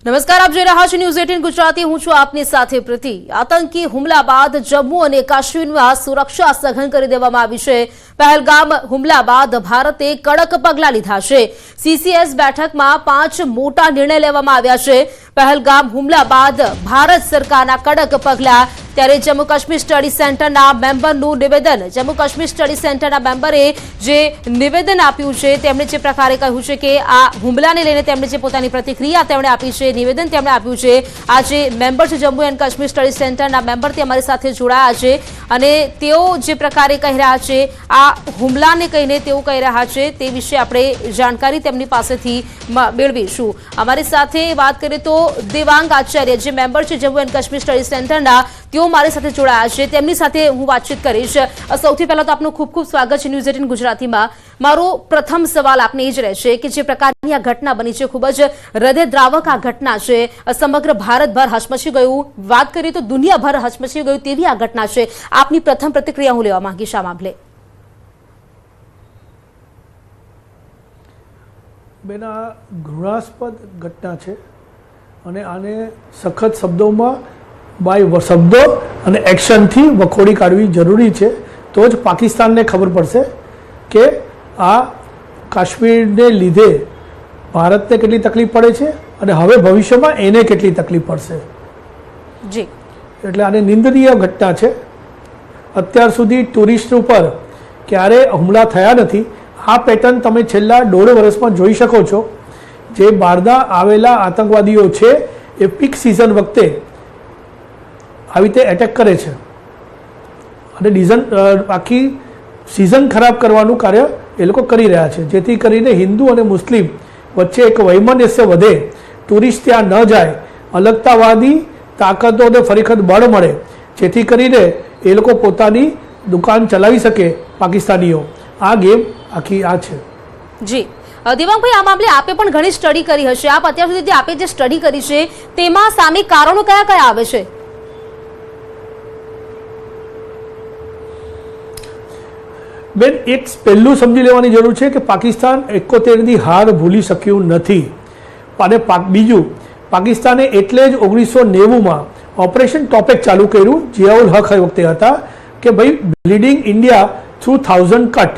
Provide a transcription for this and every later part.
નમસ્કાર, આપ જોઈ રહ્યા છો ન્યૂઝ 18 ગુજરાતી. હું છું આપની સાથે પ્રીતિ. આતંકી હુમલા બાદ જમ્મુ અને કાશ્મીરમાં સુરક્ષા સઘન કરી દેવામાં આવી છે. પહેલગામ હુમલા બાદ ભારતે કડક પગલાં લીધા છે. CCS બેઠકમાં 5 મોટા નિર્ણય લેવામાં આવ્યા છે. પહેલગામ હુમલા બાદ ભારત સરકારના કડક પગલાં. ત્યારે જમ્મુ કાશ્મીર સ્ટડી સેન્ટરના મેમ્બરનું નિવેદન. જમ્મુ કાશ્મીર સ્ટડી સેન્ટરના મેમ્બરે જે નિવેદન આપ્યું છે તેમણે જે પ્રકારે કહ્યું છે કે આ હુમલાને લઈને તેમણે જે પોતાની પ્રતિક્રિયા તેમણે આપી છે, નિવેદન તેમણે આપ્યું છે. આ જે મેમ્બર છે જમ્મુ એન્ડ કાશ્મીર સ્ટડી સેન્ટરના મેમ્બર તે અમારી સાથે જોડાયા છે અને તેઓ જે પ્રકારે કહી રહ્યા છે આ હુમલાને કહીને તેઓ કહી રહ્યા છે તે વિશે આપણે જાણકારી તેમની પાસેથી મેળવીશું. અમારી સાથે વાત કરીએ તો દેવાંગ આચાર્ય જે મેમ્બર છે જમ્મુ એન્ડ કાશ્મીર સ્ટડી સેન્ટરના, તેઓ મારી સાથે જોડાયા છે. તેમની સાથે હું વાતચીત કરીશ. સૌથી પહેલા તો આપનું ખૂબ ખૂબ સ્વાગત છે ન્યૂઝ 18 ગુજરાતીમાં. મારો પ્રથમ સવાલ આપને એ જ રહેશે કે જે પ્રકારની આ ઘટના બની છે, ખૂબ જ હૃદયદ્રાવક આ ઘટના છે. સમગ્ર ભારતભર હચમચી ગયું, વાત કરીએ તો દુનિયાભર હચમચી ગયું તેવી આ ઘટના છે. આપની પ્રથમ પ્રતિક્રિયા હું લેવા માંગીશ આ મામલે. બેન, આ ઘૃણાસ્પદ ઘટના છે અને આને સખત શબ્દોમાં બાય શબ્દો અને એક્શનથી વખોડી કાઢવી જરૂરી છે. તો જ પાકિસ્તાનને ખબર પડશે કે આ કાશ્મીરને લીધે ભારતને કેટલી તકલીફ પડે છે અને હવે ભવિષ્યમાં એને કેટલી તકલીફ પડશે. જી, એટલે આને નિંદનીય ઘટના છે. અત્યાર સુધી ટુરિસ્ટ ઉપર ક્યારે હુમલા થયા નથી. આ પેટર્ન તમે છેલ્લા 1.5 વર્ષમાં જોઈ શકો છો. જે બહારના આવેલા આતંકવાદીઓ છે એ પીક સિઝન વખતે આવી રીતે એટેક કરે છે અને આખી સિઝન ખરાબ કરવાનું કાર્ય એ લોકો કરી રહ્યા છે, જેથી કરીને હિન્દુ અને મુસ્લિમ વચ્ચે એક વૈમનસ્ય વધે, ટુરિસ્ટ ત્યાં ન જાય, અલગતાવાદી તાકાતોને ફરીખત બળ મળે, જેથી કરીને એ લોકો પોતાની દુકાન ચલાવી શકે. પાકિસ્તાનીઓ આ ગેમ આખી આ છે. જી દેવાંગભાઈ, આ મામલે આપે પણ ઘણી સ્ટડી કરી હશે. આપ અત્યાર સુધી આપે જે સ્ટડી કરી છે તેમાં સામે કારણો કયા કયા આવે છે? બેન, એક પહેલું સમજી લેવાની જરૂર છે કે પાકિસ્તાન 71ની હાર ભૂલી શક્યું નથી. અને બીજું, પાકિસ્તાને એટલે જ 1990માં ઓપરેશન ટોપેક ચાલુ કર્યું. જિયાઉલ હક વખતે હતા કે ભાઈ બ્લીડિંગ ઇન્ડિયા થ્રુ 1000 કટ.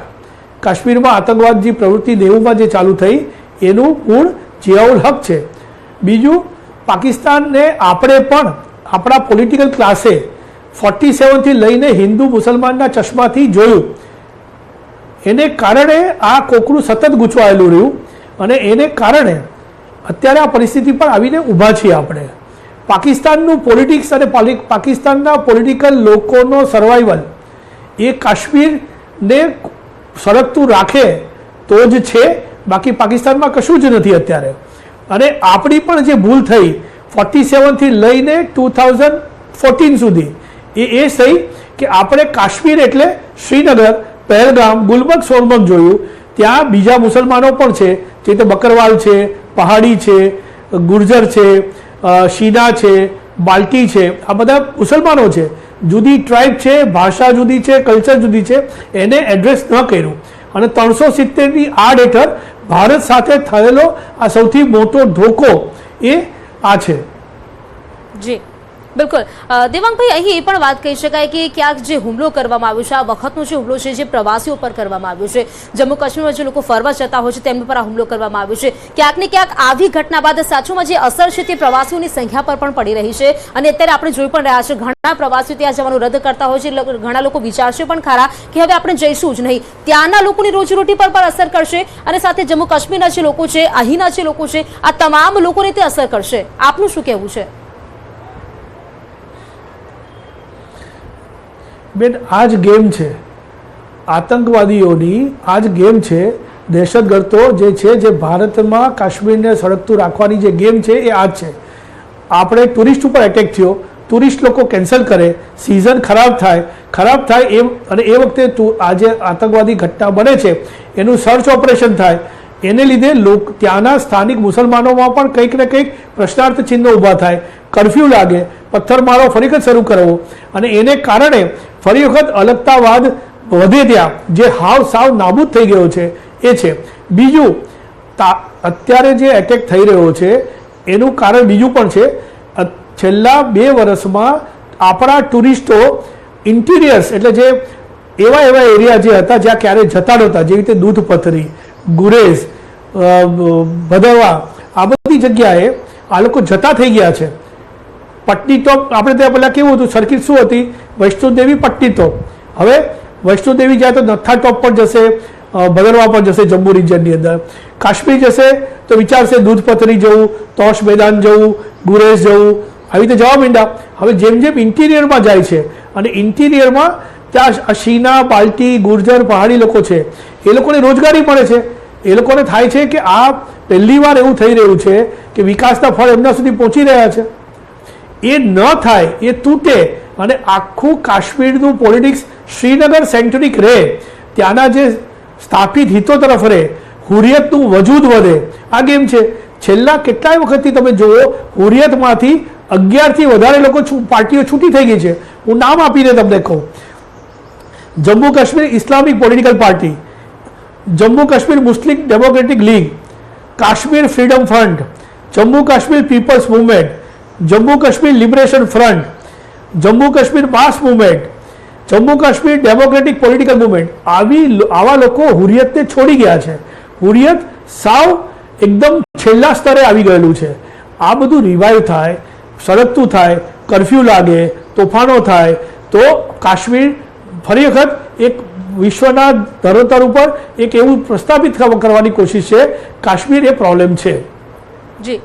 કાશ્મીરમાં આતંકવાદની પ્રવૃત્તિ 90માં જે ચાલુ થઈ એનું મૂળ જિયાઉલ હક છે. બીજું, પાકિસ્તાનને આપણે પણ આપણા પોલિટિકલ ક્લાસે 47થી લઈને હિન્દુ મુસલમાનના ચશ્માથી જોયું. એને કારણે આ કોકરું સતત ગૂંચવાયેલું રહ્યું અને એને કારણે અત્યારે આ પરિસ્થિતિ પર આવીને ઊભા છીએ આપણે. પાકિસ્તાનનું પોલિટિક્સ અને પાકિસ્તાનના પોલિટિકલ લોકોનો સર્વાઈવલ એ કાશ્મીરને સળગતું રાખે તો જ છે, બાકી પાકિસ્તાનમાં કશું જ નથી અત્યારે. અને આપણી પણ જે ભૂલ થઈ 47થી લઈને 2014 સુધી એ સહી કે આપણે કાશ્મીર એટલે શ્રીનગર, પહેલગામ, ગુલમર્ગ, સોનમર્ગ જોયું. ત્યાં બીજા મુસલમાનો પણ છે, જે તે બકરવાલ છે, પહાડી છે, ગુર્જર છે, શીના છે, બાલ્ટી છે. આ બધા મુસલમાનો છે. જુદી ટ્રાઇબ છે, ભાષા જુદી છે, કલ્ચર જુદી છે, એને એડ્રેસ ન કર્યું અને 370ની આડ હેઠળ ભારત સાથે થયેલો આ સૌથી મોટો ધોકો એ આ છે. જી બિલકુલ. દેવાંગભાઈ, અહીં એ પણ વાત કહી શકાય કે ક્યાંક જે હુમલો કરવામાં આવ્યો છે, આ વખતનો જે હુમલો છે જે પ્રવાસીઓ પર કરવામાં આવ્યો છે, જમ્મુ કાશ્મીરમાં જે લોકો ફરવા જતા હોય છે તેમની પર આ હુમલો કરવામાં આવ્યો છે, ક્યાંક ને ક્યાંક આવી ઘટના બાદ સાચુમાં જે અસર છે તે પ્રવાસીઓની સંખ્યા પર પણ પડી રહી છે. અને અત્યારે આપણે જોઈ પણ રહ્યા છે ઘણા પ્રવાસીઓ ત્યાં જવાનું રદ કરતા હોય છે. ઘણા લોકો વિચારશે પણ ખરા કે હવે આપણે જઈશું જ નહીં. ત્યાંના લોકોની રોજીરોટી પર પણ અસર કરશે અને સાથે જમ્મુ કાશ્મીરના જે લોકો છે, અહીંના જે લોકો છે, આ તમામ લોકોને તે અસર કરશે. આપનું શું કહેવું છે? બેન, આ જ ગેમ છે આતંકવાદીઓની. આ જ ગેમ છે દહેશતગર્દો જે છે, જે ભારતમાં કાશ્મીરને સળગતું રાખવાની જે ગેમ છે એ આ જ છે. આપણે ટુરિસ્ટ ઉપર એટેક થયો, ટુરિસ્ટ લોકો કેન્સલ કરે, સિઝન ખરાબ થાય એમ, અને એ વખતે આજે આતંકવાદી ઘટના બને છે એનું સર્ચ ઓપરેશન થાય, એને લીધે ત્યાંના સ્થાનિક મુસલમાનોમાં પણ કંઈક ને કંઈક પ્રશ્નાર્થ ચિહ્નો ઊભા થાય, કર્ફ્યુ લાગે, પથ્થરમારો ફરી વખત શરૂ કરવો અને એને કારણે ફરી વખત અલગતાવાદ વધે ત્યાં જે સાવ નાબૂદ થઈ ગયો છે એ છે. બીજું, અત્યારે જે એટેક થઈ રહ્યો છે એનું કારણ બીજું પણ છે. છેલ્લા 2 વર્ષમાં આપણા ટુરિસ્ટો ઇન્ટિરિયર્સ એટલે જે એવા એરિયા જે હતા જ્યાં ક્યારેય જતા નહોતા, જેવી રીતે દૂધપથરી, ગુરેઝ, ભદરવા, આ બધી જગ્યાએ આ લોકો જતા થઈ ગયા છે. પટ્ટી ટોપ આપણે ત્યાં પહેલાં કેવું હતું, સર્કિટ શું હતી, વૈષ્ણોદેવી પટ્ટી ટોપ. હવે વૈષ્ણોદેવી જાય તો નથા ટોપ પર જશે, ભદરવા પર જશે, જમ્મુ રિજનની અંદર. કાશ્મીર જશે તો વિચારશે દૂધપથરી જવું, તોશ મેદાન જવું, ગુરેઝ જવું, આવી રીતે જવા માંડ્યા. હવે જેમ જેમ ઇન્ટિરિયરમાં જાય છે અને ઇન્ટિરિયરમાં ત્યાં શીના, બાલ્ટી, ગુર્જર, પહાડી લોકો છે, એ લોકોને રોજગારી મળે છે. એ લોકોને થાય છે કે આ પહેલી વાર એવું થઈ રહ્યું છે કે વિકાસના ફળ એમના સુધી પહોંચી રહ્યા છે. એ ન થાય, એ તૂટે અને આખું કાશ્મીરનું પોલિટિક્સ શ્રીનગર સેન્ટ્રિક રહે, ત્યાંના જે સ્થાપિત હિતો તરફ રહે, હુરિયતનું વજૂદ વધે. આ ગેમ છે. છેલ્લા કેટલાય વખતથી તમે જુઓ, હુરિયતમાંથી 11થી વધારે લોકો પાર્ટીઓ છૂટી થઈ ગઈ છે. હું નામ આપીને તમને કહું, Jammu Kashmir Islamic Political Party, Jammu Kashmir Muslim Democratic League, Kashmir Freedom Front, Jammu Kashmir Peoples Movement, Jammu Kashmir Liberation Front, Jammu Kashmir Mass Movement, Jammu Kashmir Democratic Political Movement. આવા લોકો હુરિયતને છોડી ગયા છે. હુરિયત સાવ એકદમ છેલ્લા સ્તરે આવી ગયેલું છે. આ બધું રિવાઇવ થાય, સળગતું થાય, કરફ્યુ લાગે, તોફાનો થાય તો કાશ્મીર ફરી વખત એક વિશ્વના ધરોતર ઉપર એક એવું પ્રસ્થાપિત કરવાની કોશિશ છે. કાશ્મીર એ પ્રોબ્લેમ છે જી,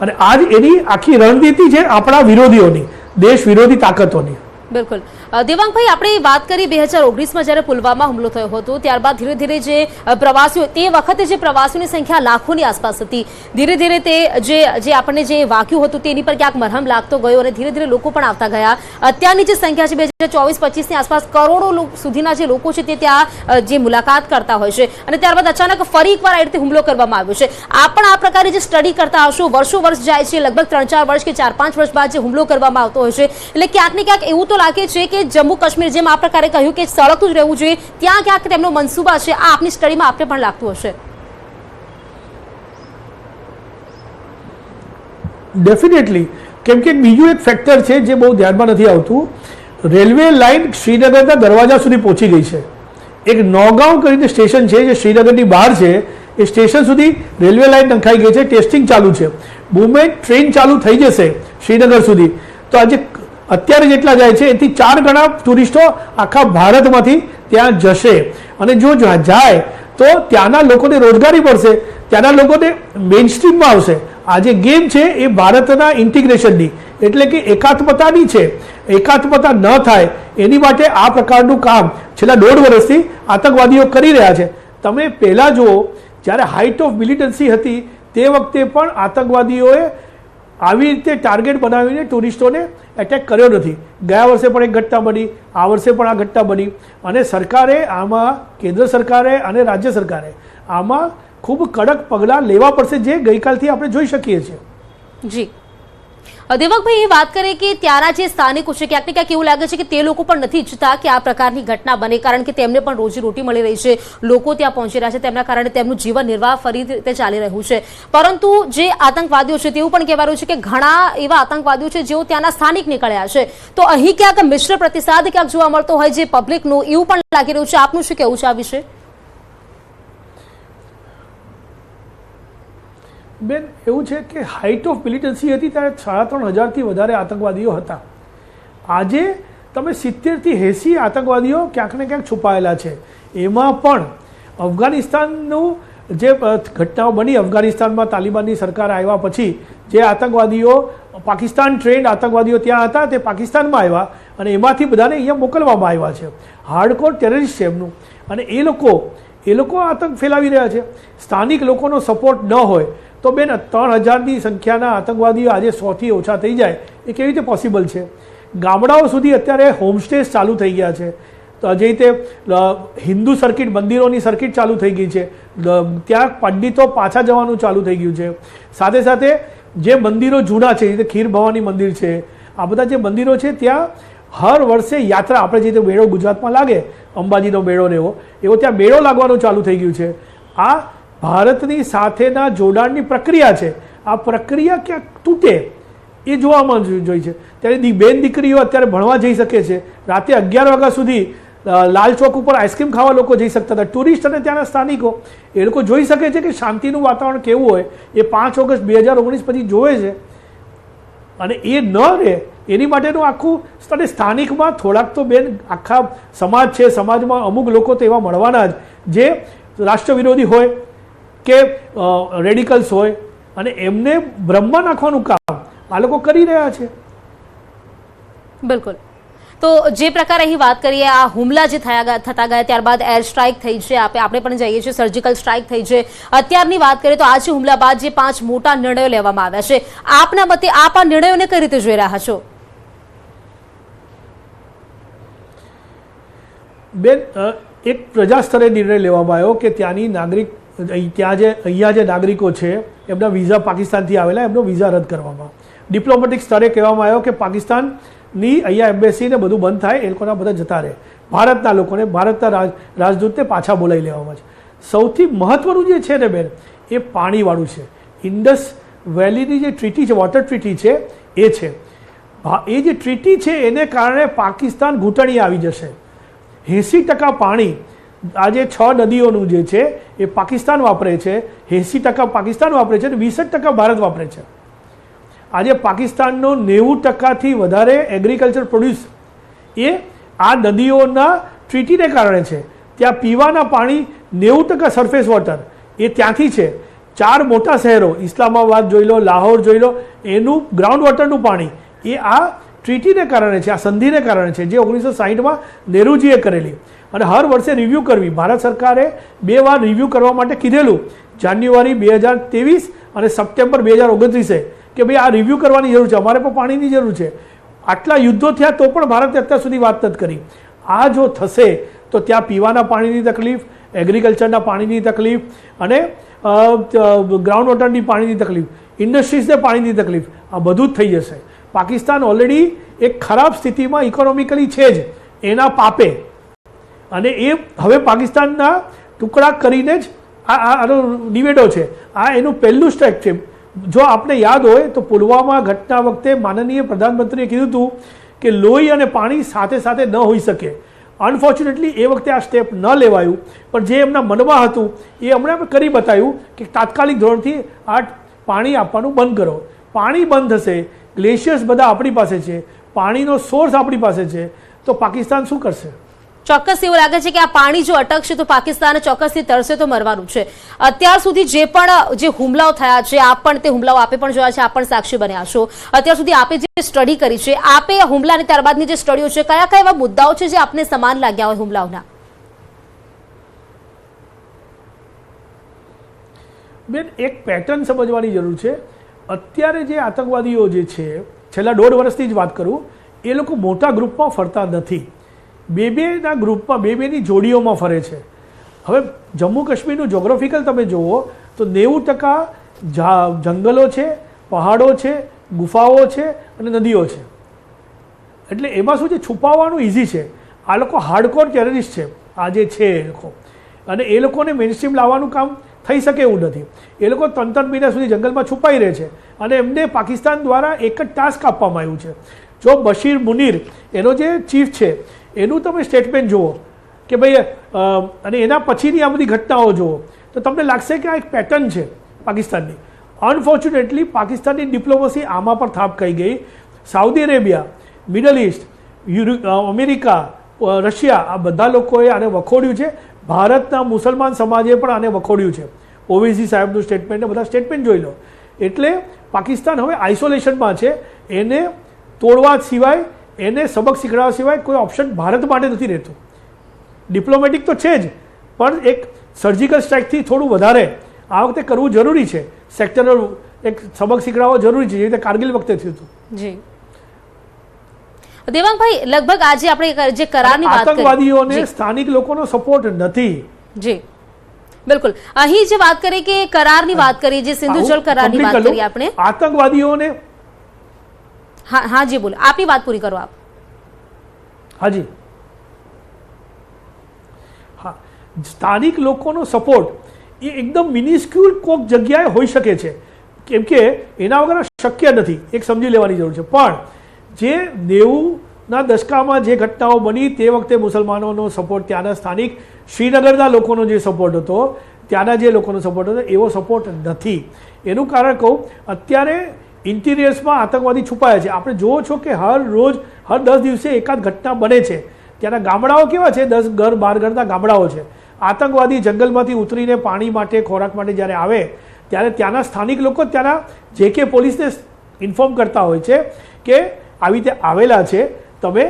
અને આજ એની આખી રણનીતિ છે આપણા વિરોધીઓની, દેશ વિરોધી તાકાતોની. બિલકુલ. દેવાંગભાઈ, આપણે વાત કરી 2019માં જ્યારે પુલવામા હુમલો થયો હતો, ત્યારબાદ ધીરે ધીરે જે પ્રવાસીઓ, તે વખતે જે પ્રવાસીઓની સંખ્યા લાખોની આસપાસ હતી, ધીરે ધીરે તે જે આપણને જે વાગ્યું હતું તેની પર ક્યાંક મરહમ લાગતો ગયો અને ધીરે ધીરે લોકો પણ આવતા ગયા. અત્યારની જે સંખ્યા છે 2024-25ની આસપાસ કરોડો સુધીના જે લોકો છે તે ત્યાં જે મુલાકાત કરતા હોય છે અને ત્યારબાદ અચાનક ફરી એકવાર આ રીતે હુમલો કરવામાં આવ્યો છે. આ પણ આ પ્રકારે જે સ્ટડી કરતા હશો, વર્ષો વર્ષ જાય છે, લગભગ 3-4 વર્ષ કે 4-5 વર્ષ બાદ જે હુમલો કરવામાં આવતો હોય છે, એટલે ક્યાંક ને ક્યાંક એવું તો લાગે છે કે જમ્મુ કાશ્મીર, જેમ આ પ્રકારે કહ્યું કે સળગતું જ રહેવું જોઈએ, ત્યાં ક્યાંક તેમનો મનસૂબા છે. આ આપની સ્ટડીમાં આપને પણ લાગતું હશે. ડેફિનેટલી. કેમ કે બીજું એક ફેક્ટર છે જે બહુ ધ્યાનમાં નથી આવતું. રેલવે લાઇન શ્રીનગરના દરવાજા સુધી પહોંચી ગઈ છે. એક નોગાંવ કરીને સ્ટેશન છે જે શ્રીનગરની બહાર છે, એ સ્ટેશન સુધી રેલવે લાઇન નંખાઈ ગઈ છે. ટેસ્ટિંગ ચાલુ છે. મુંબઈ ટ્રેન ચાલુ થઈ જશે શ્રીનગર સુધી તો આજે અત્યારે જેટલા જાય છે એથી 4 ગણા ટુરિસ્ટો આખા ભારતમાંથી ત્યાં જશે. અને જો જાય તો ત્યાંના લોકોને રોજગારી મળશે, ત્યાંના લોકોને મેઇન સ્ટ્રીમમાં આવશે. આ જે ગેમ છે એ ભારતના ઇન્ટિગ્રેશનની, એટલે કે એકાત્મતાની છે. એકાત્મતા ન થાય એની માટે આ પ્રકારનું કામ છેલ્લા 1.5 વર્ષથી આતંકવાદીઓ કરી રહ્યા છે. તમે પહેલાં જુઓ, જ્યારે હાઇટ ઓફ મિલિટન્સી હતી તે વખતે પણ આતંકવાદીઓએ આવી રીતે ટાર્ગેટ બનાવીને ટુરિસ્ટોને એટેક કર્યો નથી. ગયા વર્ષે પણ એક ઘટના બની, આ વર્ષે પણ આ ઘટના બની. અને સરકારે આમાં, કેન્દ્ર સરકારે અને રાજ્ય સરકારે આમાં ખૂબ કડક પગલાં લેવા પડશે, જે ગઈકાલથી આપણે જોઈ શકીએ છીએ. જી દેવકભાઈ, એ વાત કરીએ કે ત્યાંના જે સ્થાનિકો છે, ક્યાંક ને ક્યાંક એવું લાગે છે કે તે લોકો પણ નથી ઈચ્છતા કે આ પ્રકારની ઘટના બને, કારણ કે તેમને પણ રોજીરોટી મળી રહી છે, લોકો ત્યાં પહોંચી રહ્યા છે, તેમના કારણે તેમનું જીવન નિર્વાહ ફરી રીતે ચાલી રહ્યું છે. પરંતુ જે આતંકવાદીઓ છે તેવું પણ કહેવાય રહ્યું છે કે ઘણા એવા આતંકવાદીઓ છે જેઓ ત્યાંના સ્થાનિક નીકળ્યા છે. તો અહીં ક્યાંક મિશ્ર પ્રતિસાદ ક્યાંક જોવા મળતો હોય જે પબ્લિકનું, એવું પણ લાગી રહ્યું છે. આપનું શું કહેવું છે આ વિશે? બેન, એવું છે કે હાઇટ ઓફ મિલિટન્સી હતી ત્યારે 3,500થી વધારે આતંકવાદીઓ હતા. આજે તમે 70થી 80 આતંકવાદીઓ ક્યાંક ને ક્યાંક છુપાયેલા છે. એમાં પણ અફઘાનિસ્તાનનું જે ઘટનાઓ બની, અફઘાનિસ્તાનમાં તાલિબાનની સરકાર આવ્યા પછી જે આતંકવાદીઓ, પાકિસ્તાન ટ્રેન્ડ આતંકવાદીઓ ત્યાં હતા, તે પાકિસ્તાનમાં આવ્યા અને એમાંથી બધાને અહીંયા મોકલવામાં આવ્યા છે. હાર્ડકોર ટેરરિસ્ટ છે એમનું. અને એ લોકો આતંક ફેલાવી રહ્યા છે. સ્થાનિક લોકોનો સપોર્ટ ન હોય તો બેન 3,000ની સંખ્યાના આતંકવાદીઓ આજે 100થી ઓછા થઈ જાય એ કેવી રીતે પોસિબલ છે? ગામડાઓ સુધી અત્યારે હોમસ્ટેસ ચાલુ થઈ ગયા છે. તો જે રીતે હિન્દુ સર્કિટ, મંદિરોની સર્કિટ ચાલુ થઈ ગઈ છે, ત્યાં પંડિતો પાછા જવાનું ચાલુ થઈ ગયું છે. સાથે સાથે જે મંદિરો જૂના છે, જે ખીર ભવાની મંદિર છે, આ બધા જે મંદિરો છે ત્યાં હર વર્ષે યાત્રા, આપણે જે રીતે મેળો ગુજરાતમાં લાગે, અંબાજીનો મેળો ને એવો ત્યાં મેળો લાગવાનું ચાલુ થઈ ગયું છે. આ ભારતની સાથેના જોડાણની પ્રક્રિયા છે. આ પ્રક્રિયા ક્યાંક તૂટે એ જોવામાં જોઈ છે. ત્યારે બેન દીકરીઓ અત્યારે ભણવા જઈ શકે છે, રાતે 11 વાગ્યા સુધી લાલ ચોક ઉપર આઈસ્ક્રીમ ખાવા લોકો જઈ શકતા હતા. ટુરિસ્ટ અને ત્યાંના સ્થાનિકો એ લોકો જોઈ શકે છે કે શાંતિનું વાતાવરણ કેવું હોય. એ 5 ઓગસ્ટ 2019 પછી જોવે છે અને એ ન રહે એની માટેનું આખું અને સ્થાનિકમાં થોડાક તો બેન આખા સમાજ છે, સમાજમાં અમુક લોકો તો એવા મળવાના જ જે રાષ્ટ્ર વિરોધી હોય કે રેડિકલ્સ હોય અને એમને ભ્રમમાં નાખવાનું કામ આ લોકો કરી રહ્યા છે. બિલકુલ. તો જે પ્રકારે અહીં વાત કરીએ, આ હુમલા જે થતા ગયા ત્યારબાદ એર સ્ટ્રાઇક થઈ છે, આપણે પણ જઈએ છીએ, સર્જિકલ સ્ટ્રાઇક થઈ છે. અત્યારની વાત કરીએ તો આજે હુમલા બાદ જે 5 મોટા નિર્ણયો લેવામાં આવ્યા છે, આપના મતે આપ આ નિર્ણયોને કઈ રીતે જોઈ રહ્યા છો? બેન, એક પ્રજા સ્તરે નિર્ણય લેવામાં આવ્યો કે ત્યાંની નાગરિક અહીંયા જે નાગરિકો છે એમના વિઝા પાકિસ્તાનથી આવેલા એમનો વિઝા રદ કરવામાં. ડિપ્લોમેટિક સ્તરે કહેવામાં આવ્યો કે પાકિસ્તાનની અહીંયા એમ્બેસીને બધું બંધ થાય, એ લોકોના બધા જતા રહે. ભારતના લોકોને, ભારતના રાજદૂતને પાછા બોલાવી લેવામાં છે. સૌથી મહત્વનું જે છે ને બેન, એ પાણીવાળું છે. ઇન્ડસ વેલીની જે ટ્રીટી છે, વોટર ટ્રીટી છે, એ છે. એ જે ટ્રીટી છે એને કારણે પાકિસ્તાન ઘૂંટણીએ આવી જશે. 80% પાણી આજે 6 નદીઓનું જે છે એ પાકિસ્તાન વાપરે છે. 80% પાકિસ્તાન વાપરે છે અને 20% ભારત વાપરે છે. આજે પાકિસ્તાનનો 90%થી વધારે એગ્રીકલ્ચર પ્રોડ્યુસ એ આ નદીઓના ટ્રીટીને કારણે છે. ત્યાં પીવાના પાણી 90% સરફેસ વોટર એ ત્યાંથી છે. 4 મોટા શહેરો, ઇસ્લામાબાદ જોઈ લો, લાહોર જોઈ લો, એનું ગ્રાઉન્ડ વોટરનું પાણી એ આ ટ્રીટીને કારણે છે, આ સંધિને કારણે છે, જે 1960માં નહેરુજીએ કરેલી. અને હર વર્ષે રિવ્યૂ કરવી. ભારત સરકારે 2 વાર રિવ્યૂ કરવા માટે કીધેલું, જાન્યુઆરી 2023 અને સપ્ટેમ્બર 2029 કે ભાઈ આ રિવ્યૂ કરવાની જરૂર છે, અમારે પણ પાણીની જરૂર છે. આટલા યુદ્ધો થયા તો પણ ભારતે અત્યાર સુધી વાત નથી કરી. આ જો થશે તો ત્યાં પીવાના પાણીની તકલીફ, એગ્રીકલ્ચરના પાણીની તકલીફ અને ગ્રાઉન્ડ વોટરની પાણીની તકલીફ, ઇન્ડસ્ટ્રીઝને પાણીની તકલીફ, આ બધું જ થઈ જશે. પાકિસ્તાન ઓલરેડી એક ખરાબ સ્થિતિમાં ઇકોનોમિકલી છે જ એના પાપે, અને એ હવે પાકિસ્તાનના ટુકડા કરીને જ આનો નિવેડો છે. આ એનું પહેલું સ્ટેપ છે. જો આપને યાદ હોય તો પુલવામા ઘટના વખતે માનનીય પ્રધાનમંત્રીએ કીધું હતું કે લોહી અને પાણી સાથે સાથે ન હોઈ શકે. અનફોર્ચ્યુનેટલી એ વખતે આ સ્ટેપ ન લેવાયું, પણ જે એમના મનમાં હતું એ હમણાં કરી બતાવ્યું કે તાત્કાલિક ધોરણથી આ પાણી આપવાનું બંધ કરો. પાણી બંધ થશે, ગ્લેશિયર્સ બધા આપણી પાસે છે, પાણીનો સોર્સ આપણી પાસે છે, તો પાકિસ્તાન શું કરશે? ચોક્કસ એવું લાગે છે કે આ પાણી જો અટકશે તો પાકિસ્તાન ચોક્કસથી તરસે તો મરવાનું છે. અત્યાર સુધી જે હુમલાઓ થયા છે, આપ પણ તે હુમલાઓ આપે પણ જોયા છે, આપ પણ સાક્ષી બન્યા છો. અત્યાર સુધી આપે જે સ્ટડી કરી છે, આપે હુમલાની ત્યારબાદની જે સ્ટડીઓ છે, કયા કયા એવા મુદ્દાઓ છે જે આપને સમાન લાગ્યા હોય હુમલાઓના? બેન, એક પેટર્ન સમજવાની જરૂર છે. અત્યારે જે આતંકવાદીઓ જે છે, છેલ્લા 1.5 વર્ષની જ વાત કરું, એ લોકો મોટા ગ્રુપમાં ફરતા નથી. 2-2ના ગ્રુપમાં, 2-2ની જોડીઓમાં ફરે છે. હવે જમ્મુ કાશ્મીરનું જોગ્રાફિકલ તમે જુઓ તો 90% જંગલો છે, પહાડો છે, ગુફાઓ છે અને નદીઓ છે. એટલે એમાં શું છે, છુપાવવાનું ઇઝી છે. આ લોકો હાર્ડકોર ટેરરિસ્ટ છે આ જે છે એ લોકો, અને એ લોકોને મેઇનસ્ટ્રીમ લાવવાનું કામ થઈ શકે એવું નથી. એ લોકો 3-3 મહિના સુધી જંગલમાં છુપાઈ રહે છે અને એમને પાકિસ્તાન દ્વારા એક જ ટાસ્ક આપવામાં આવ્યું છે. જો બશીર મુનીર એનો જે ચીફ છે એનું તમે સ્ટેટમેન્ટ જુઓ કે ભાઈ, અને એના પછીની આ બધી ઘટનાઓ જુઓ તો તમને લાગશે કે આ એક પેટર્ન છે પાકિસ્તાનની. અનફોર્ચ્યુનેટલી પાકિસ્તાનની ડિપ્લોમસી આમાં પણ થાપ ખાઈ ગઈ. Saudi Arabia, middle east, America, Russia, આ બધા લોકોએ આને વખોડ્યું છે. ભારતના મુસલમાન સમાજે પણ આને વખોડ્યું છે. ઓવેસી સાહેબનું સ્ટેટમેન્ટ, બધા સ્ટેટમેન્ટ જોઈ લો. એટલે પાકિસ્તાન હવે આઇસોલેશનમાં છે. એને તોડવા સિવાય, એને સબક શીખડાવવા સિવાય કોઈ ઓપ્શન ભારત માટે નથી રહેતું. ડિપ્લોમેટિક તો છે જ, પણ એક સર્જિકલ સ્ટ્રાઇકથી થોડું વધારે આ વખતે કરવું જરૂરી છે. સેક્ટરલ એક સબક શીખડાવવો જરૂરી છે, જે રીતે કારગિલ વખતે થયું હતું. જી દેવાંગભાઈ, લગભગ આજે આપણે જે કરારની વાત કરી, આતંકવાદીઓને સ્થાનિક લોકોનો સપોર્ટ નથી. જી બિલકુલ. અહીં જે વાત કરી કે કરારની વાત કરી, જે સિંધુ જળ કરારની વાત કરી આપણે, આતંકવાદીઓને, હા જી બોલો, આપની વાત પૂરી કરો આપ. હાજી, હા, સ્થાનિક લોકોનો સપોર્ટ એ એકદમ મિનિસ્ક્યુલ કોઈક જગ્યાએ હોઈ શકે છે, કેમ કે એના વગર શક્ય નથી, એક સમજી લેવાની જરૂર છે. પણ જે 90ના દશકામાં જે ઘટનાઓ બની તે વખતે મુસલમાનોનો સપોર્ટ, ત્યાંના સ્થાનિક શ્રીનગરના લોકોનો જે સપોર્ટ હતો, ત્યાંના જે લોકોનો સપોર્ટ હતો એવો સપોર્ટ નથી. એનું કારણ કહું, અત્યારે ઇન્ટિરિયર્સમાં આતંકવાદી છુપાયા છે. આપણે જોવો છો કે હર 10 દિવસે એકાદ ઘટના બને છે. ત્યાંના ગામડાઓ કેવા છે, 10 ઘર 12 ઘરના ગામડાઓ છે. આતંકવાદી જંગલમાંથી ઉતરીને પાણી માટે, ખોરાક માટે જ્યારે આવે ત્યારે ત્યાંના સ્થાનિક લોકો ત્યાંના જે કે પોલીસને ઇન્ફોર્મ કરતા હોય છે કે આવી રીતે આવેલા છે, તમે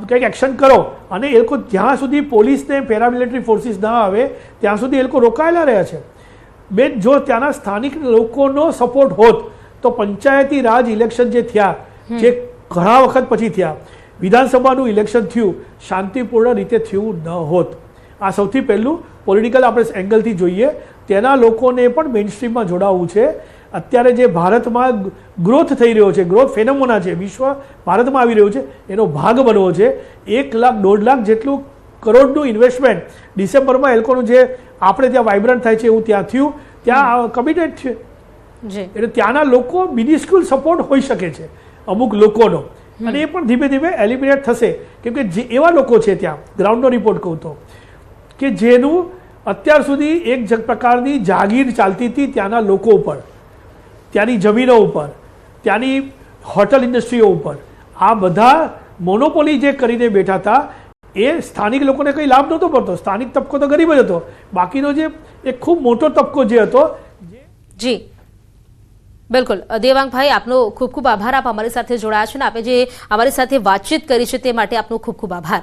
કંઈક એક્શન કરો. અને એ લોકો જ્યાં સુધી પોલીસને, પેરામિલિટરી ફોર્સિસ ના આવે ત્યાં સુધી એ લોકો રોકાયેલા રહ્યા છે. બેન, જો ત્યાંના સ્થાનિક લોકોનો સપોર્ટ હોત તો પંચાયતી રાજ ઇલેક્શન જે થયા, જે ઘણા વખત પછી થયા, વિધાનસભાનું ઇલેક્શન થયું, શાંતિપૂર્ણ રીતે થયું ન હોત. આ સૌથી પહેલું પોલિટિકલ આપણે એંગલથી જોઈએ. તેના લોકોને પણ મેઇન સ્ટ્રીમમાં જોડાવવું છે. અત્યારે જે ભારતમાં ગ્રોથ થઈ રહ્યો છે, ગ્રોથ ફેનોમેના છે, વિશ્વ ભારતમાં આવી રહ્યું છે, એનો ભાગ બનવો છે. 1 લાખ 1.5 લાખ જેટલું કરોડનું ઇન્વેસ્ટમેન્ટ ડિસેમ્બરમાં એ લોકોનું જે આપણે ત્યાં વાઇબ્રન્ટ થાય છે એવું ત્યાં થયું, ત્યાં કમિટેડ છે. એટલે ત્યાંના લોકો મિનિસ્ક્યુલ સપોર્ટ હોઈ શકે છે અમુક લોકોનો, અને એ પણ ધીમે ધીમે એલિમિનેટ થશે. કેમ કે જે એવા લોકો છે ત્યાં, ગ્રાઉન્ડનો રિપોર્ટ કહું તો, કે જેનું અત્યાર સુધી એક પ્રકારની જાગીર ચાલતી હતી ત્યાંના લોકો ઉપર, ત્યાંની જમીનો ઉપર, ત્યાંની હોટલ ઇન્ડસ્ટ્રીઓ ઉપર. આ બધા મોનોપોલી જે કરીને બેઠા હતા એ સ્થાનિક લોકોને કંઈ લાભ નહોતો પડતો. સ્થાનિક તબકો તો ગરીબ જ હતો, બાકીનો જે એક ખૂબ મોટો તબકો જે હતો. જી બિલકુલ. દેવાંગભાઈ, આપનો ખૂબ ખૂબ આભાર. આપ અમારી સાથે જોડાયા છો ને આપે જે અમારી સાથે વાતચીત કરી છે તે માટે આપનો ખૂબ ખૂબ આભાર.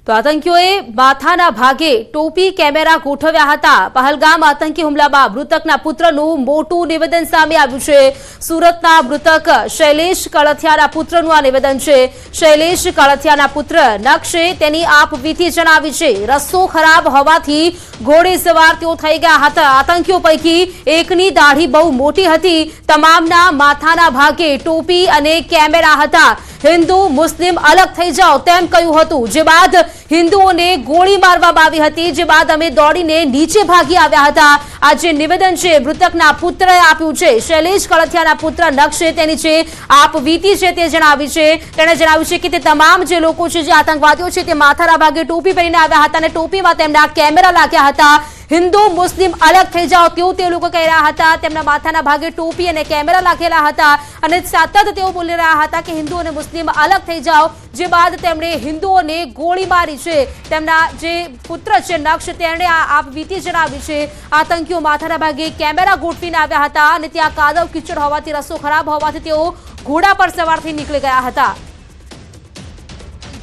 તો આતંકીઓએ માથાના ભાગે ટોપી કેમેરા ગોઠવ્યા હતા. પહલગામ આતંકી હુમલામાં મૃતકના પુત્રનું મોટું નિવેદન સામે આવ્યું છે. સુરતના મૃતક શૈલેષ કળથિયાના પુત્રનું આ નિવેદન છે. શૈલેષ કળથિયાના પુત્ર નક્ષે તેની આપવીતી જણાવી છે. રસ્તો ખરાબ હોવાથી ઘોડે સવાર તેઓ થઈ ગયા હતા. આતંકીઓ પૈકી એકની દાઢી બહુ મોટી હતી. તમામના માથાના ભાગે ટોપી અને કેમેરા હતા. હિન્દુ મુસ્લિમ અલગ થઈ જાઓ તેમ કહ્યું હતું. જે બાદ હિન્દુઓને ગોળી મારવામાં આવી હતી. જે બાદ અમે દોડીને નીચે ભાગી આવ્યા હતા. આ જે નિવેદન છે મૃતકના પુત્રએ આપ્યું છે. શૈલેષ કળથિયાના પુત્ર નક્ષે તેની જે આપવીતી છે તે જણાવી છે. તેણે જણાવ્યું છે કે તે તમામ જે લોકો છે, જે આતંકવાદીઓ છે, તે માથાના ભાગે ટોપી પહેરીને આવ્યા હતા અને ટોપીમાં તેમના કેમેરા લાગ્યા હતા. હિન્દુ મુસ્લિમ અલગ થઈ જાઓ તેવું તે લોકો કહી રહ્યા હતા. તેમના માથાના ભાગે ટોપી અને કેમેરા લાગેલા હતા અને સતત તેઓ બોલી રહ્યા હતા કે હિન્દુ અને મુસ્લિમ અલગ થઈ જાઓ. જે બાદ તેમણે હિન્દુઓને ગોળી મારી છે. તેમના જે પુત્ર છે નક્ષ, તેણે આ આપવીતી જણાવી છે. આતંકીઓ માથાના ભાગે કેમેરા ગોઠવીને આવ્યા હતા અને ત્યાં કાદવ કીચડ હોવાથી, રસ્તો ખરાબ હોવાથી તેઓ ઘોડા પર સવાર થઈ નીકળી ગયા હતા.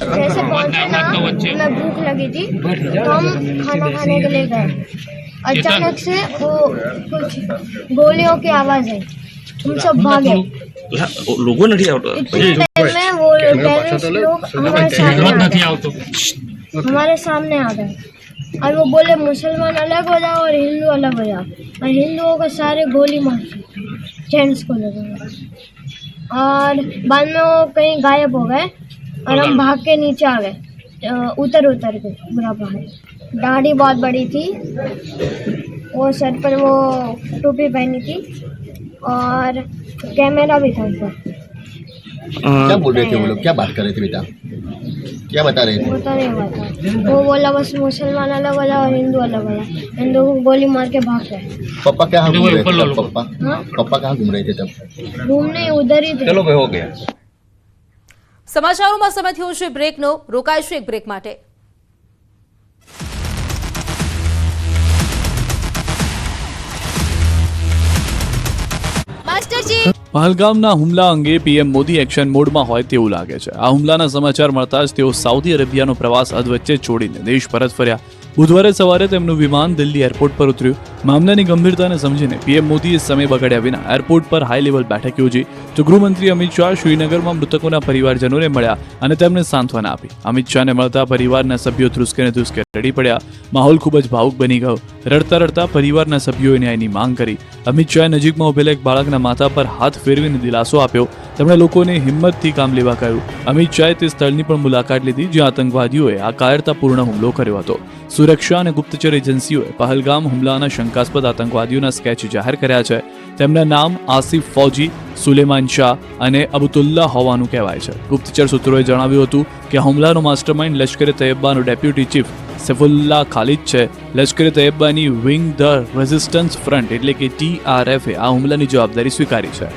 जैसे पहुंचे ना, हमें भूख लगी थी तो हम खाना खाने के लिए गए. अचानक से वो कुछ गोलियों की आवाज आई, हम सब भागे. लोगों नहीं आवतो इतने टाइम में वो टेररिस्ट लोग हमारे सामने आ गए और वो बोले मुसलमान अलग हो जाओ और हिंदू अलग हो जाओ. और हिंदुओं को सारे गोली मारी, जेंट्स को लगा. और बाद में वो कहीं गायब हो गए और हम भाग के नीचे आ गए. उतर के पूरा पहाड़. दाढ़ी बहुत बड़ी थी, वो सर पर वो टोपी पहनी थी और कैमरा भी था ऊपर. क्या बोल रहे थे वो लोग, क्या बात कर रहे थे बेटा, क्या बता रहे थे? वो तो नहीं बता. वो बोला बस मुसलमान अलग हो जाओ और हिंदू अलग हो जाओ. हिंदू को गोली मार के भाग गए. पापा कहाँ घूम रहे थे तब? पापा कहाँ घूम रहे थे तब? घूमने उधर ही थे. चलो भाई हो गया. સમાચારોમાં સમય થયો છે બ્રેકનો. રોકાઈશું એક બ્રેક માટે. પહલગામના હુમલા અંગે પીએમ મોદી એક્શન મોડમાં હોય તેવું લાગે છે. આ હુમલાના સમાચાર મળતા જ તેઓ સાઉદી અરેબિયાનો પ્રવાસ અધવચ્ચે છોડીને દેશ પરત ફર્યા. બુધવારે સવારે તેમનું વિમાન દિલ્હી એરપોર્ટ પર ઉતર્યું. મામલાની ગંભીરતાને સમજીને પીએમ મોદીએ સમય બગાડ્યા વિના એરપોર્ટ પર હાઈ લેવલ બેઠક યોજી. તો ગૃહમંત્રી અમિત શાહ શ્રીનગરમાં મૃતકોના પરિવારજનોને મળ્યા અને તેમને સાંત્વના આપી. અમિત શાહને મળતા પરિવારના સભ્યો ધ્રુસકે રડી પડ્યા. માહોલ ખૂબ જ ભાવુક બની ગયો. રડતા રડતા પરિવારના સભ્યોએ ન્યાયની માંગ કરી. અમિત શાહે નજીકમાં ઉભેલા એક બાળકના માથા પર હાથ ફેરવીને દિલાસો આપ્યો. તેમણે લોકોને હિંમતથી કામ લેવા કહ્યું. અમિત શાહે તે સ્થળની પણ મુલાકાત લીધી જ્યાં આતંકવાદીઓએ આ કાયરતાપૂર્ણ હુમલો કર્યો હતો. સુરક્ષા અને ગુપ્તચર એજન્સીઓએ પહલગામ હુમલાના શંકાસ્પદ આતંકવાદીઓના સ્કેચ જાહેર કર્યા છે. તેમના નામ આસિફ ફૌજી, સુલેમાન શાહ અને અબુતુલ્લા હોવાનું કહેવાય છે. ગુપ્તચર સૂત્રોએ જણાવ્યું હતું કે હુમલાનો માસ્ટરમાઇન્ડ લશ્કરે તૈયબાનો ડેપ્યુટી ચીફ સૈફુલ્લાહ ખાલિદ છે. લશ્કરે તૈયબાની વિંગ ધ રેઝિસ્ટન્સ ફ્રન્ટ એટલે કે TRF આ હુમલાની જવાબદારી સ્વીકારી છે.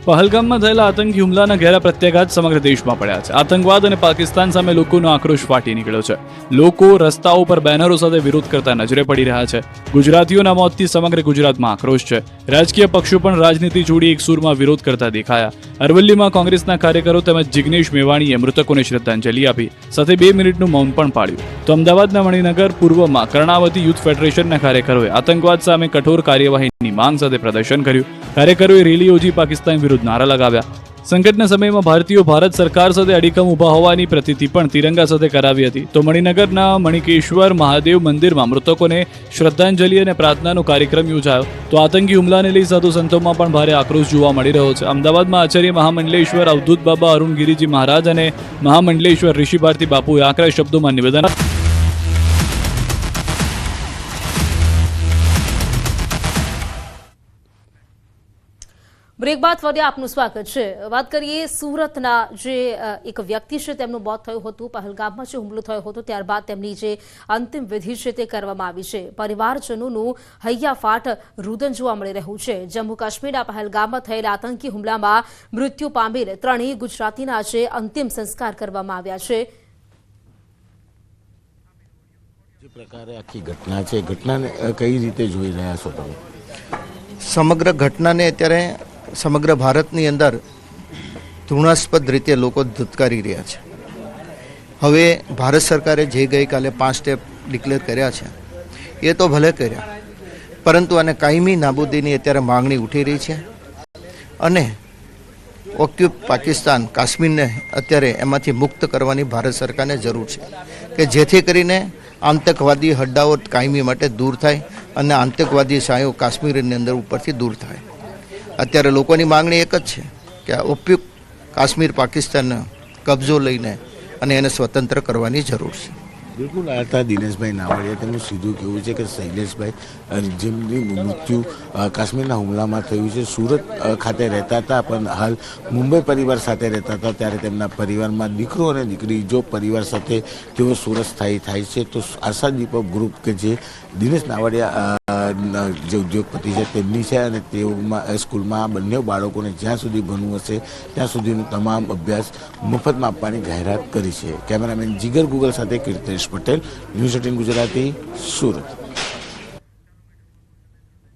પહલગામમાં થયેલા આતંકી હુમલાના ઘેરા પ્રત્યાઘાત સમગ્ર દેશમાં પડ્યા છે. આતંકવાદ અને પાકિસ્તાન સામે લોકોનો આક્રોશ ફાટી નીકળ્યો છે. લોકો રસ્તાઓ પર બેનરો સાથે વિરોધ કરતા નજરે પડી રહ્યા છે. ગુજરાતીઓના મોતથી સમગ્ર ગુજરાતમાં આક્રોશ છે. રાજકીય પક્ષો પણ રાજનીતિ છોડી એક સૂરમાં વિરોધ કરતા દેખાયા. અરવલ્લીમાં કોંગ્રેસના કાર્યકરો તેમજ જિગ્નેશ મેવાણીએ મૃતકોને શ્રદ્ધાંજલિ આપી, સાથે 2 મિનિટનું મૌન પણ પાળ્યું. તો અમદાવાદના મણિનગર પૂર્વમાં કર્ણાવતી યુથ ફેડરેશનના કાર્યકરોએ આતંકવાદ સામે કઠોર કાર્યવાહીની માંગ સાથે પ્રદર્શન કર્યું. કાર્યકરોએ રેલી યોજી પાકિસ્તાન વિરુદ્ધ નારા લગાવ્યા. સંકટના સમયમાં ભારતીયો ભારત સરકાર સાથે અડીખમ ઊભા હોવાની પ્રતીતિ પણ તિરંગા સાથે કરાવી હતી. તો મણિનગરના મણિકેશ્વર મહાદેવ મંદિરમાં મૃતકોને શ્રદ્ધાંજલિ અને પ્રાર્થનાનો કાર્યક્રમ યોજાયો. તો આતંકી હુમલાને લઈ સાધુ સંતોમાં પણ ભારે આક્રોશ જોવા મળી રહ્યો છે. અમદાવાદમાં આચાર્ય મહામંડલેશ્વર અવધૂત બાબા અરુણગીરીજી મહારાજ અને મહામંડલેશ્વર ઋષિ ભારતી બાપુએ આકરા શબ્દોમાં નિવેદન બ્રેક બાદ ફરી આપનું સ્વાગત છે. વાત કરીએ સુરતના જે એક વ્યક્તિ છે તેમનું મોત થયું હતું. પહલગામમાં જે હુમલો થયો હતો ત્યારબાદ તેમની જે અંતિમ વિધિ છે તે કરવામાં આવી છે. પરિવારજનોનું હૈયાફાટ રુદન જોવા મળી રહ્યું છે. જમ્મુ કાશ્મીરના પહલગામમાં થયેલા આતંકી હુમલામાં મૃત્યુ પામેલ 3 ગુજરાતીના આજે અંતિમ સંસ્કાર કરવામાં આવ્યા છે. જે પ્રકારે આખી ઘટના છે, ઘટનાને કઈ રીતે જોઈ રહ્યા છો તમે? સમગ્ર ઘટનાને અત્યારે સમગ્ર ભારતની અંદર ધૃણાસ્પદ રીતે લોકો ધુતકારી રહ્યા છે. હવે ભારત સરકારે જે ગઈકાલે 5 સ્ટેપ ડિક્લેર કર્યા છે એ તો ભલે કર્યા, પરંતુ આને કાયમી નાબૂદીની અત્યારે માંગણી ઉઠી રહી છે અને ઓક્યુપ પાકિસ્તાન કાશ્મીરને અત્યારે એમાંથી મુક્ત કરવાની ભારત સરકારને જરૂર છે કે જેથી કરીને આતંકવાદી હડ્ડાઓ કાયમી માટે દૂર થાય અને આતંકવાદી સાયો કાશ્મીરની અંદર ઉપરથી દૂર થાય. અત્યારે લોકોની માંગણી એક જ છે કે આ ઉપયોગ કાશ્મીર પાકિસ્તાનનો કબજો લઈને અને એને સ્વતંત્ર કરવાની જરૂર છે. બિલકુલ આ હતા દિનેશભાઈ નાવડિયા. તેમનું સીધું કહેવું છે કે શૈલેષભાઈ જેમની મૃત્યુ કાશ્મીરના હુમલામાં થયું છે, સુરત ખાતે રહેતા હતા પણ હાલ મુંબઈ પરિવાર સાથે રહેતા હતા. ત્યારે તેમના પરિવારમાં દીકરો અને દીકરી જો પરિવાર સાથે તેઓ સુરત સ્થાયી થાય છે તો આશા દીપક ગ્રુપ કે જે દિનેશ નાવડિયા જે ઉદ્યોગપતિ છે તેમની છે અને તેઓમાં સ્કૂલમાં બંને બાળકોને જ્યાં સુધી ભણવું હશે ત્યાં સુધીનો તમામ અભ્યાસ મફતમાં આપવાની જાહેરાત કરી છે. કેમેરામેન જીગર ગુગલ સાથે કીર્તેશ પટેલ, ન્યૂઝ 18 ગુજરાતી, સુરત.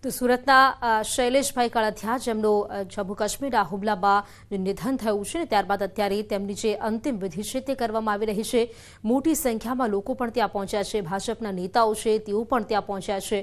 તો સુરતના શૈલેષભાઈ કાળથિયા જેમનું જમ્મુ કાશ્મીરના હુમલામાં નિધન થયું છે, ત્યારબાદ અત્યારે તેમની જે અંતિમ વિધિ છે તે કરવામાં આવી રહી છે. મોટી સંખ્યામાં લોકો પણ ત્યાં પહોંચ્યા છે. ભાજપના નેતાઓ છે તેઓ પણ ત્યાં પહોંચ્યા છે.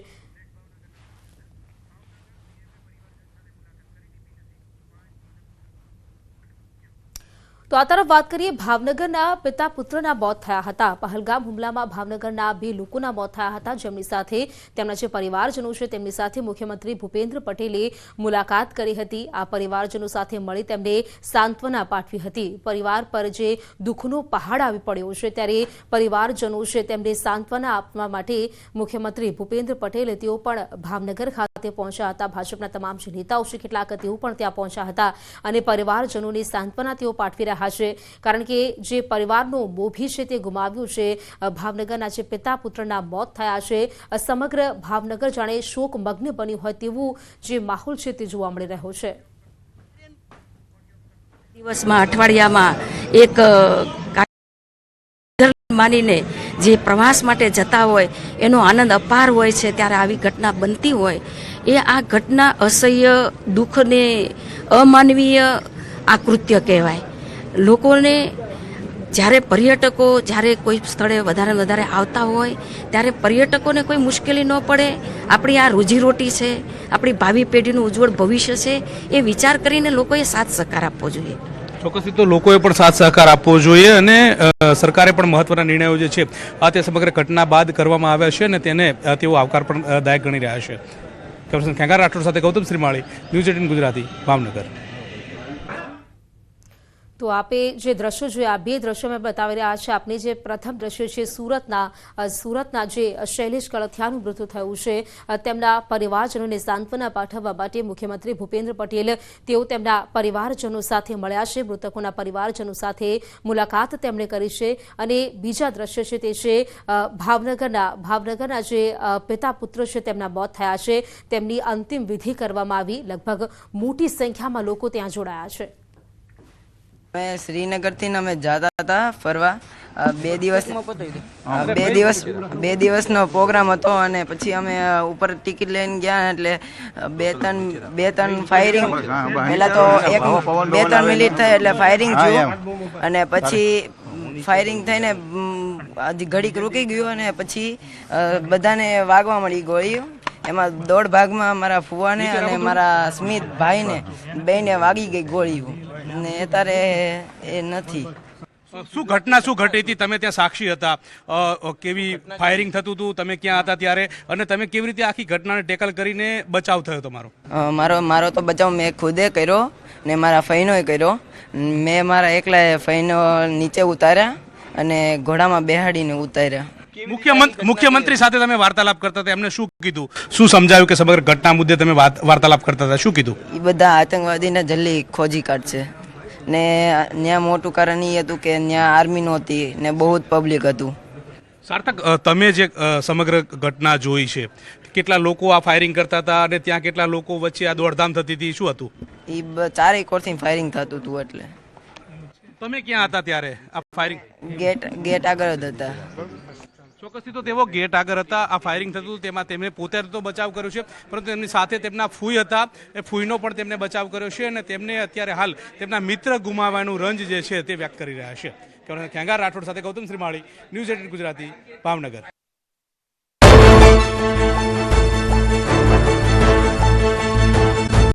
તો આ તરફ વાત કરીએ, ભાવનગરના પિતા પુત્રના મોત થયા હતા. પહલગામ હુમલામાં ભાવનગરના 2 લોકોના મોત થયા હતા, જેમની સાથે તેમના જે પરિવારજનો છે તેમની સાથે મુખ્યમંત્રી ભૂપેન્દ્ર પટેલે મુલાકાત કરી હતી. આ પરિવારજનો સાથે મળી તેમને સાંત્વના પાઠવી હતી. પરિવાર પર જે દુઃખનો પહાડ આવી પડ્યો છે ત્યારે પરિવારજનો છે તેમને સાંત્વના આપવા માટે મુખ્યમંત્રી ભૂપેન્દ્ર પટેલે તેઓ પણ ભાવનગર ખાતે પહોંચ્યા હતા. ભાજપના તમામ જે નેતાઓ છે કેટલાક તેઓ પણ ત્યાં પહોંચ્યા હતા અને પરિવારજનોની સાંત્વના તેઓ પાઠવી રહ્યા છે. કારણ કે જે પરિવારનો મોભી છે તે ગુમાવ્યું છે. ભાવનગરના જે પિતા પુત્રના મોત થયા છે, સમગ્ર ભાવનગર જાણે શોકમગ્ન બન્યું હોય તેવું જે માહોલ છે તે જોવા મળી રહ્યો છે. દિવસમાં અઠવાડિયામાં એક માનીને જે પ્રવાસ માટે જતા હોય એનો આનંદ અપાર હોય છે. ત્યારે આવી ઘટના બનતી હોય એ આ ઘટના અસહ્ય, દુઃખને અમાનવીય આ કૃત્ય કહેવાય. લોકોને જ્યારે પર્યટકો જ્યારે કોઈ સ્થળે વધારે આવતા હોય ત્યારે પર્યટકોને કોઈ મુશ્કેલી ન પડે. આપણી આ રોજીરોટી છે, આપણી ભાવિ પેઢીનું ઉજ્જવળ ભવિષ્ય છે, એ વિચાર કરીને લોકોએ સાથ સહકાર આપવો જોઈએ. ચોક્કસથી તો લોકોએ પણ સાથ સહકાર આપવો જોઈએ અને સરકારે પણ મહત્વના નિર્ણયો જે છે આ તે સમગ્ર ઘટના બાદ કરવામાં આવ્યા છે અને તેને તેઓ આવકાર પણ દાયક ગણી રહ્યા છે. કેપ્ટન ખેંગાર રાઠોડ સાથે ગૌતમ શ્રીમાળી, ન્યૂઝ 18 ગુજરાતી, ભાવનગર. તો આપે જે દ્રશ્યો જોયા, બે દ્રશ્યો મેં બતાવી રહ્યા છે આપને. જે પ્રથમ દ્રશ્ય છે સુરતના જે શૈલેષ કળથિયાનું મૃત્યુ થયું છે, તેમના પરિવારજનોને સાંત્વના પાઠવવા માટે મુખ્યમંત્રી ભૂપેન્દ્ર પટેલ તેઓ તેમના પરિવારજનો સાથે મળ્યા છે. મૃતકોના પરિવારજનો સાથે મુલાકાત તેમણે કરી છે. અને બીજા દ્રશ્ય છે તે છે ભાવનગરના જે પિતા પુત્ર છે તેમના મોત થયા છે. તેમની અંતિમ વિધિ કરવામાં આવી. લગભગ મોટી સંખ્યામાં લોકો ત્યાં જોડાયા છે. અમે શ્રીનગરથી અમે જતા હતા ફરવા. બે દિવસનો પ્રોગ્રામ હતો અને પછી અમે ઉપર ટિકિટ લઈને ગયા એટલે બે ત્રણ ફાયરિંગ, પહેલા તો 2-3 મિનિટ થઈ એટલે ફાયરિંગ થયું અને પછી ફાયરિંગ થઈને ઘડીક રૂકી ગયું અને પછી બધાને વાગવા મળી ગોળીઓ. એમાં દોઢ ભાગમાં મારા ફુવાને અને મારા સ્મિત ભાઈને બેને વાગી ગઈ ગોળીઓ ને અત્યારે એ નથી. શું ઘટી હતી? તમે ત્યાં સાક્ષી હતા, કેવી ફાયરિંગ થતું હતું, તમે ક્યાં હતા ત્યારે, અને તમે કેવી રીતે આખી ઘટનાને ટેકલ કરીને બચાવ થયો તમારો? મારો તો બચાવ મેં ખુદે કર્યો ને મારા ફઈનોએ કર્યો. મેં મારા એકલા ફઈનો નીચે ઉતાર્યા અને ઘોડામાં બેહાડીને ઉતાર્યા. મુખ્યમંત્રી સાથે તમે વાર્તાલાપ કરતા હતા, એમને શું કીધું, શું સમજાવ્યું કે સમગ્ર ઘટના મુદ્દે તમે વાર્તાલાપ કરતા હતા, શું કીધું? એ બધા આતંકવાદીને જલ્દી ખોજી કાઢશે ને ત્યાં મોટું કારણ એ હતું કે ત્યાં આર્મી નહોતી ને બહુ જ પબ્લિક હતું. સાર્થક, તમે જે સમગ્ર ઘટના જોઈ છે, કેટલા લોકો આ ફાયરિંગ કરતા હતા અને ત્યાં કેટલા લોકો વચ્ચે આ દોડધામ થતી હતી, શું હતું? એ ચારેય કોરથી ફાયરિંગ થતું હતું. એટલે તમે ક્યાં હતા ત્યારે આ ફાયરિંગ? ગેટ આગળ જ હતા. ચોક્કસથી તો તેઓ ગેટ આગળ હતા, આ ફાયરિંગ થતું હતું, તેમાં તેમણે પોતે તો બચાવ કર્યો છે, પરંતુ તેમની સાથે તેમના ફૂઈ હતા, એ ફૂઈનો પણ તેમને બચાવ કર્યો છે અને તેમને અત્યારે હાલ તેમના મિત્ર ગુમાવવાનું રંજ જે છે તે વ્યક્ત કરી રહ્યા છે. ખેંગાર રાઠોડ સાથે ગૌતમ શ્રીમાળી, ન્યૂઝ 18 ગુજરાતી, ભાવનગર.